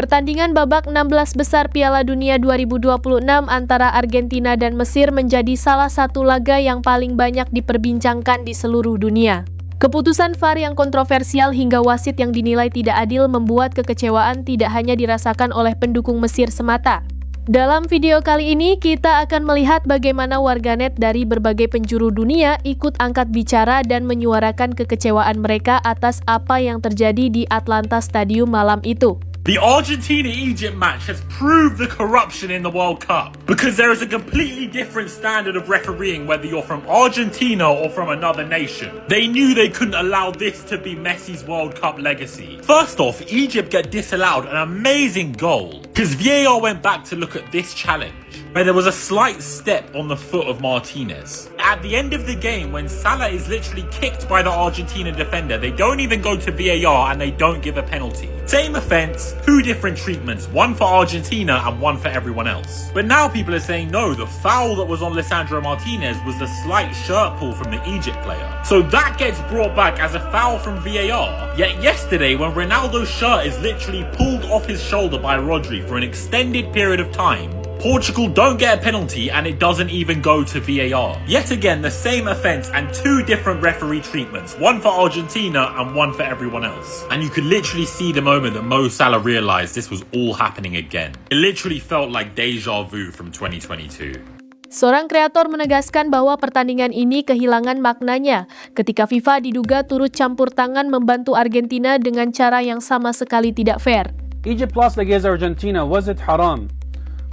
Pertandingan babak 16 besar Piala Dunia 2026 antara Argentina dan Mesir menjadi salah satu laga yang paling banyak diperbincangkan di seluruh dunia. Keputusan VAR yang kontroversial hingga wasit yang dinilai tidak adil membuat kekecewaan tidak hanya dirasakan oleh pendukung Mesir semata. Dalam video kali ini, kita akan melihat bagaimana warganet dari berbagai penjuru dunia ikut angkat bicara dan menyuarakan kekecewaan mereka atas apa yang terjadi di Atlanta Stadium malam itu. The Argentina-Egypt match has proved the corruption in the World Cup because there is a completely different standard of refereeing whether you're from Argentina or from another nation. They knew they couldn't allow this to be Messi's World Cup legacy. First off, Egypt get disallowed an amazing goal because VAR went back to look at this challenge where there was a slight step on the foot of Martinez. At the end of the game, when Salah is literally kicked by the Argentina defender, they don't even go to VAR and they don't give a penalty. Same offence, two different treatments, one for Argentina and one for everyone else. But now people are saying no, the foul that was on Lisandro Martinez was the slight shirt pull from the Egypt player. So that gets brought back as a foul from VAR. Yet yesterday, when Ronaldo's shirt is literally pulled off his shoulder by Rodri for an extended period of time, Portugal don't get a penalty and it doesn't even go to VAR. Yet again, the same offence and two different referee treatments, one for Argentina and one for everyone else. And you could literally see the moment that Mo Salah realised this was all happening again. It literally felt like deja vu from 2022. Seorang kreator menegaskan bahwa pertandingan ini kehilangan maknanya ketika FIFA diduga turut campur tangan membantu Argentina dengan cara yang sama sekali tidak fair. Egypt lost against Argentina. Was it haram?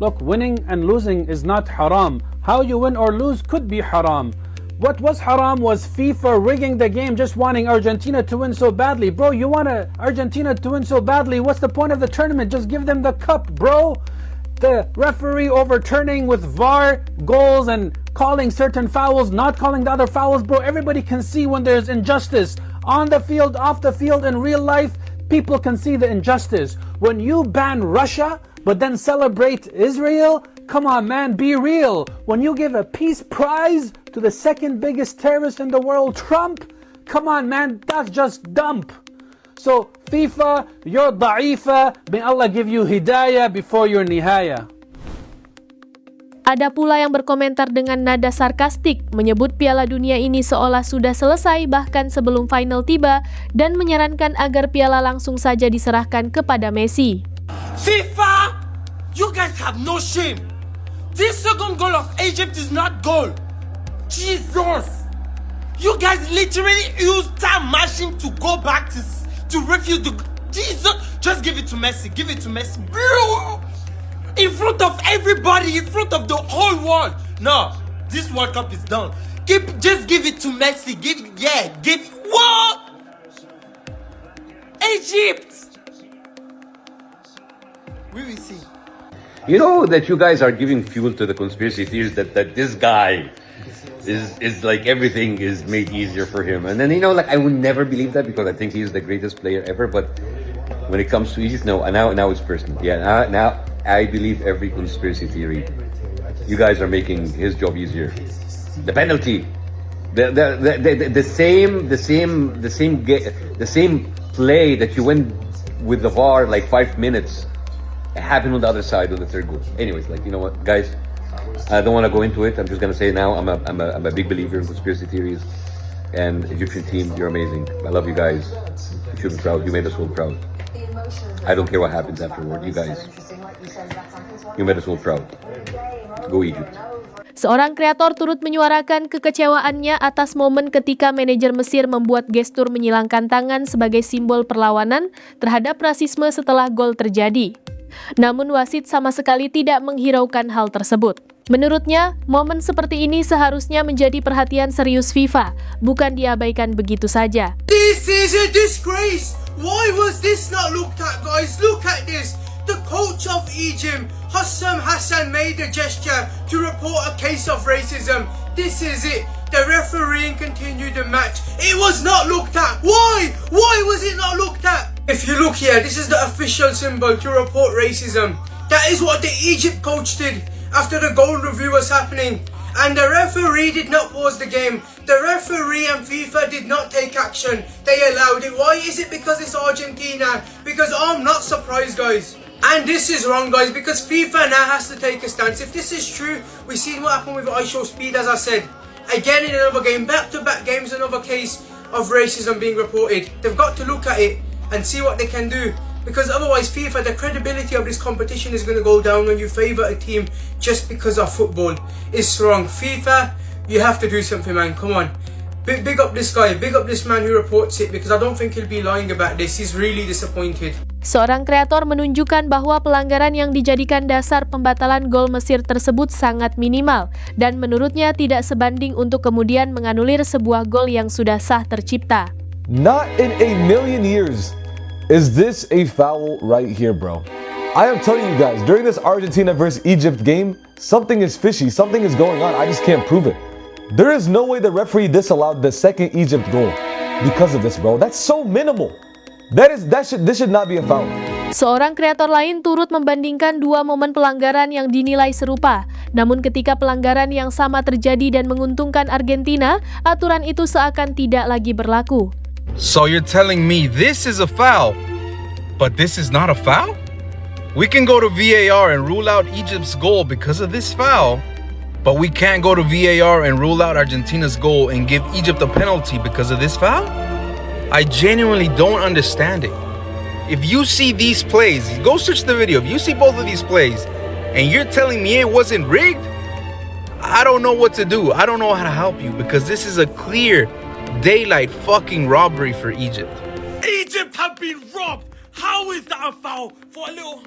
Look, winning and losing is not haram. How you win or lose could be haram. What was haram was FIFA rigging the game, just wanting Argentina to win so badly. Bro, you want Argentina to win so badly, what's the point of the tournament? Just give them the cup, bro. The referee overturning with VAR goals and calling certain fouls, not calling the other fouls, bro. Everybody can see when there's injustice. On the field, off the field, in real life, people can see the injustice. When you ban Russia, but then celebrate Israel? Come on, man, be real. When you give a peace prize to the second biggest terrorist in the world, Trump? Come on, man, that's just dump. So, FIFA, you're da'ifa. May Allah give you hidayah before your nihaya. Ada pula yang berkomentar dengan nada sarkastik, menyebut Piala Dunia ini seolah sudah selesai bahkan sebelum final tiba, dan menyarankan agar piala langsung saja diserahkan kepada Messi. FIFA, you guys have no shame. This second goal of Egypt is not goal. Jesus, you guys literally used time machine to go back to refuse the. Jesus, just give it to Messi. Give it to Messi, bro. In front of everybody, in front of the whole world. No, this World Cup is done. Just give it to Messi. Give what? Egypt. We will see. You know that you guys are giving fuel to the conspiracy theories that this guy is like everything is made easier for him. And then, you know, like I would never believe that because I think he's the greatest player ever. But when it comes to Egypt, no, now it's personal. Yeah, now I believe every conspiracy theory. You guys are making his job easier. The penalty, the same play that you went with the VAR like 5 minutes. It happened on the other side of the third goal. Anyways, like, you know what, guys, I don't want to go into it. I'm just gonna say now, I'm a big believer in conspiracy theories. And Egyptian team, you're amazing. I love you guys. You should be proud. You made us all proud. I don't care what happens afterward. You guys, you made us all proud. Go Egypt. Seorang kreator turut menyuarakan kekecewaannya atas momen ketika manajer Mesir membuat gestur menyilangkan tangan sebagai simbol perlawanan terhadap rasisme setelah gol terjadi. Namun wasit sama sekali tidak menghiraukan hal tersebut. Menurutnya, momen seperti ini seharusnya menjadi perhatian serius FIFA, bukan diabaikan begitu saja. This is a disgrace. Why was this not looked at, guys? Look at this. The coach of Egypt, Hassan Hassan, made a gesture to report a case of racism. This is it. The referee continued the match. It was not looked at. Why? Why was it not looked at? If you look here, this is the official symbol to report racism. That is what the Egypt coach did after the goal review was happening. And the referee did not pause the game. The referee and FIFA did not take action. They allowed it. Why is it? Because it's Argentina. Because I'm not surprised, guys. And this is wrong, guys, because FIFA now has to take a stance. If this is true, we've seen what happened with ISO Speed, as I said. Again, in another game, back-to-back games, another case of racism being reported. They've got to look at it and see what they can do. Because otherwise, FIFA, the credibility of this competition is going to go down when you favour a team just because of football. It's wrong. FIFA, you have to do something, man. Come on. Big up this guy. Big up this man who reports it, because I don't think he'll be lying about this. He's really disappointed. Seorang kreator menunjukkan bahwa pelanggaran yang dijadikan dasar pembatalan gol Mesir tersebut sangat minimal dan menurutnya tidak sebanding untuk kemudian menganulir sebuah gol yang sudah sah tercipta. Not in a million years is this a foul right here, bro. I am telling you guys, during this Argentina versus Egypt game, something is fishy, something is going on. I just can't prove it. There is no way the referee disallowed the second Egypt goal because of this, bro. That's so minimal. This should not be a foul. Seorang kreator lain turut membandingkan dua momen pelanggaran yang dinilai serupa. Namun ketika pelanggaran yang sama terjadi dan menguntungkan Argentina, aturan itu seakan tidak lagi berlaku. So you're telling me this is a foul, but this is not a foul? We can go to VAR and rule out Egypt's goal because of this foul, but we can't go to VAR and rule out Argentina's goal and give Egypt a penalty because of this foul? I genuinely don't understand it. If you see these plays, go search the video. If you see both of these plays and you're telling me it wasn't rigged, I don't know what to do. I don't know how to help you, because this is a clear daylight fucking robbery for Egypt. Egypt have been robbed. How is that a foul for a little?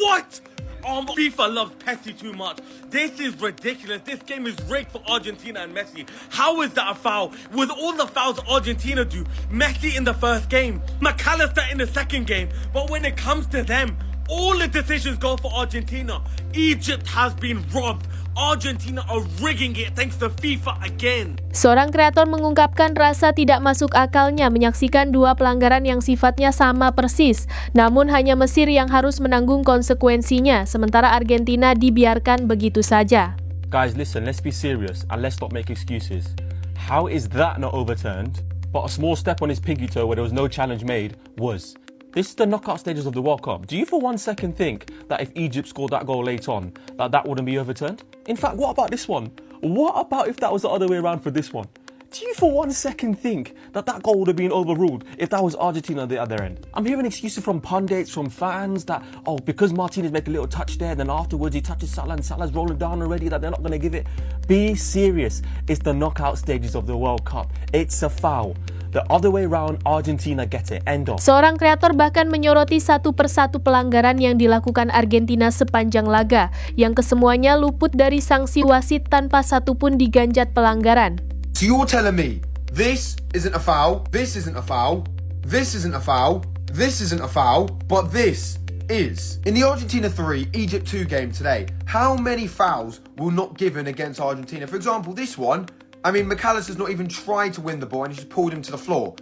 What? FIFA loves Messi too much. This is ridiculous. This game is rigged for Argentina and Messi. How is that a foul? With all the fouls Argentina do, Messi in the first game, McAllister in the second game, but when it comes to them, all the decisions go for Argentina. Egypt has been robbed. Argentina are rigging it thanks to FIFA again. Seorang kreator mengungkapkan rasa tidak masuk akalnya menyaksikan dua pelanggaran yang sifatnya sama persis, namun hanya Mesir yang harus menanggung konsekuensinya, sementara Argentina dibiarkan begitu saja. Guys, listen, let's be serious and let's stop making excuses. How is that not overturned, but a small step on his pinky toe where there was no challenge made was? This is the knockout stages of the World Cup. Do you for one second think that if Egypt scored that goal late on, that wouldn't be overturned? In fact, what about this one? What about if that was the other way around for this one? Do you for one second think that goal would have been overruled if that was Argentina at the other end? I'm hearing excuses from pundits, from fans that, oh, because Martinez make a little touch there, then afterwards he touches Salah and Salah's rolling down already, that they're not going to give it. Be serious. It's the knockout stages of the World Cup. It's a foul. The other way around, Argentina get it. End of. Seorang kreator bahkan menyoroti satu persatu pelanggaran yang dilakukan Argentina sepanjang laga, yang kesemuanya luput dari sanksi wasit tanpa satupun diganjat pelanggaran. So you're telling me this isn't a foul, this isn't a foul, this isn't a foul, this isn't a foul, but this is. In the Argentina 3, Egypt 2 game today, how many fouls were not given against Argentina? For example, this one, I mean, McAllister's not even tried to win the ball and he just pulled him to the floor.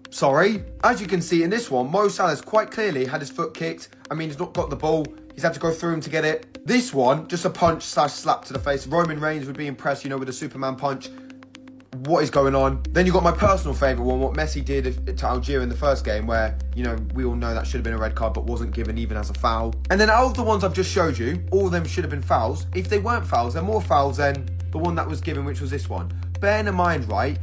Sorry. As you can see in this one, Mo Salah's quite clearly had his foot kicked. I mean, he's not got the ball. He's had to go through him to get it. This one, just a punch / slap to the face. Roman Reigns would be impressed, you know, with a Superman punch. What is going on? Then you got my personal favourite one, what Messi did to Algeria in the first game, where, you know, we all know that should have been a red card but wasn't given even as a foul. And then out of the ones I've just showed you, all of them should have been fouls. If they weren't fouls, they're more fouls than the one that was given, which was this one. Bearing in mind, right,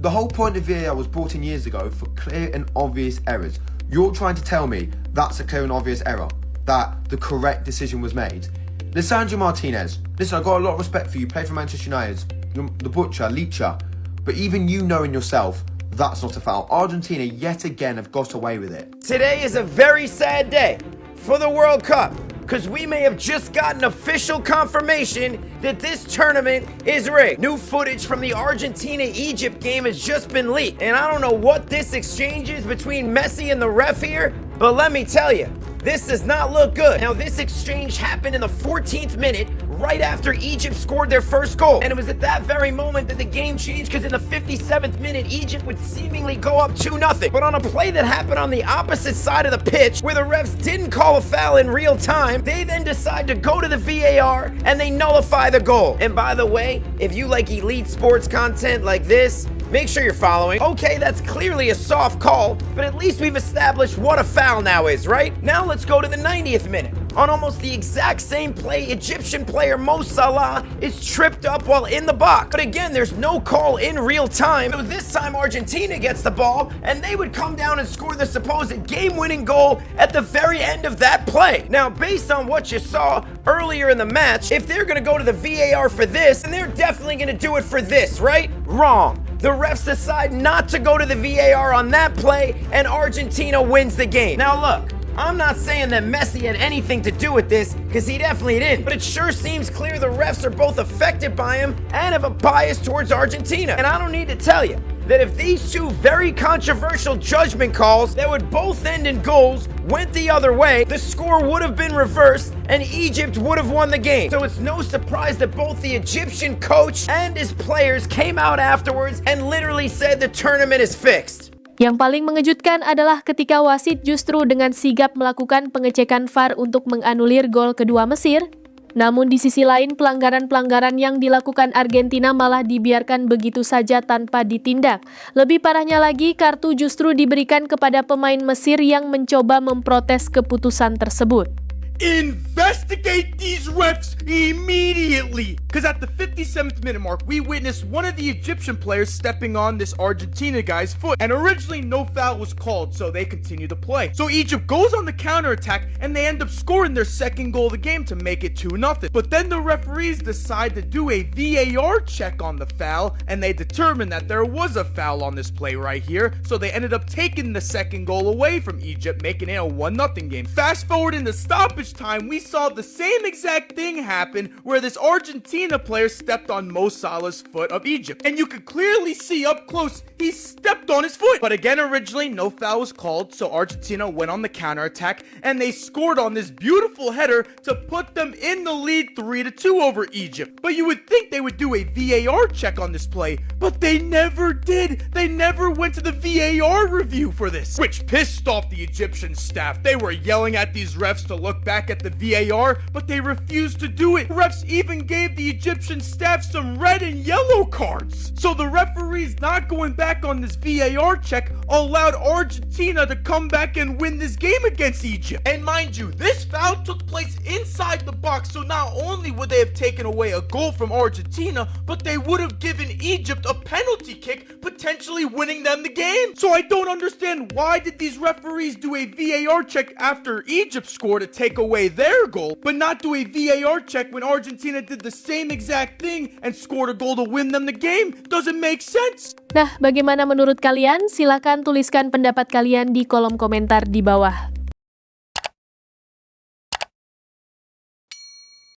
the whole point of VAR was brought in years ago for clear and obvious errors. You're trying to tell me that's a clear and obvious error, that the correct decision was made. Lisandro Martinez, listen, I've got a lot of respect for you, play for Manchester United, you're the butcher, leecher, but even you know in yourself, that's not a foul. Argentina yet again have got away with it. Today is a very sad day for the World Cup, because we may have just gotten official confirmation that this tournament is rigged. New footage from the Argentina-Egypt game has just been leaked, and I don't know what this exchange is between Messi and the ref here, but let me tell you, this does not look good. Now, this exchange happened in the 14th minute, right after Egypt scored their first goal. And it was at that very moment that the game changed, because in the 57th minute, Egypt would seemingly go up 2-0. But on a play that happened on the opposite side of the pitch, where the refs didn't call a foul in real time, they then decide to go to the VAR and they nullify the goal. And by the way, if you like elite sports content like this, Make sure you're following. Okay, that's clearly a soft call, but at least we've established what a foul now is, right? Now let's go to the 90th minute. On almost the exact same play, Egyptian player Mo Salah is tripped up while in the box. But again, there's no call in real time. So this time Argentina gets the ball, and they would come down and score the supposed game-winning goal at the very end of that play. Now, based on what you saw earlier in the match, if they're gonna go to the VAR for this, then they're definitely gonna do it for this, right? Wrong. The refs decide not to go to the VAR on that play, and Argentina wins the game. Now look, I'm not saying that Messi had anything to do with this, because he definitely didn't. But it sure seems clear the refs are both affected by him and have a bias towards Argentina. And I don't need to tell you that if these two very controversial judgment calls that would both end in goals went the other way, the score would have been reversed and Egypt would have won the game. So it's no surprise that both the Egyptian coach and his players came out afterwards and literally said the tournament is fixed. Yang paling mengejutkan adalah ketika wasit justru dengan sigap melakukan pengecekan VAR untuk menganulir gol kedua Mesir. Namun di sisi lain pelanggaran-pelanggaran yang dilakukan Argentina malah dibiarkan begitu saja tanpa ditindak. Lebih parahnya lagi, kartu justru diberikan kepada pemain Mesir yang mencoba memprotes keputusan tersebut. Investigate these refs immediately! Because at the 57th minute mark, we witnessed one of the Egyptian players stepping on this Argentina guy's foot. And originally, no foul was called, so they continue to play. So Egypt goes on the counterattack, and they end up scoring their second goal of the game to make it 2-0. But then the referees decide to do a VAR check on the foul, and they determined that there was a foul on this play right here. So they ended up taking the second goal away from Egypt, making it a 1-0 game. Fast forward in the stoppage time, we saw the same exact thing happen where this Argentina player stepped on Mo Salah's foot of Egypt. And you could clearly see up close, he stepped on his foot. But again, originally, no foul was called, so Argentina went on the counterattack, and they scored on this beautiful header to put them in the lead 3-2 over Egypt. But you would think they would do a VAR check on this play, but they never did. They never went to the VAR review for this, which pissed off the Egyptian staff. They were yelling at these refs to look back at the VAR, but they refused to do it. Refs even gave the Egyptian staff some red and yellow cards. So the referees not going back on this VAR check allowed Argentina to come back and win this game against Egypt. And mind you, this foul took place inside the box, so not only would they have taken away a goal from Argentina, but they would have given Egypt a penalty kick, potentially winning them the game. So I don't understand, why did these referees do a VAR check after Egypt scored to take away their goal, but not do a VAR check when Argentina did the same exact thing and scored a goal to win them the game? Doesn't make sense. Nah, bagaimana menurut kalian? Silakan tuliskan pendapat kalian di kolom komentar di bawah.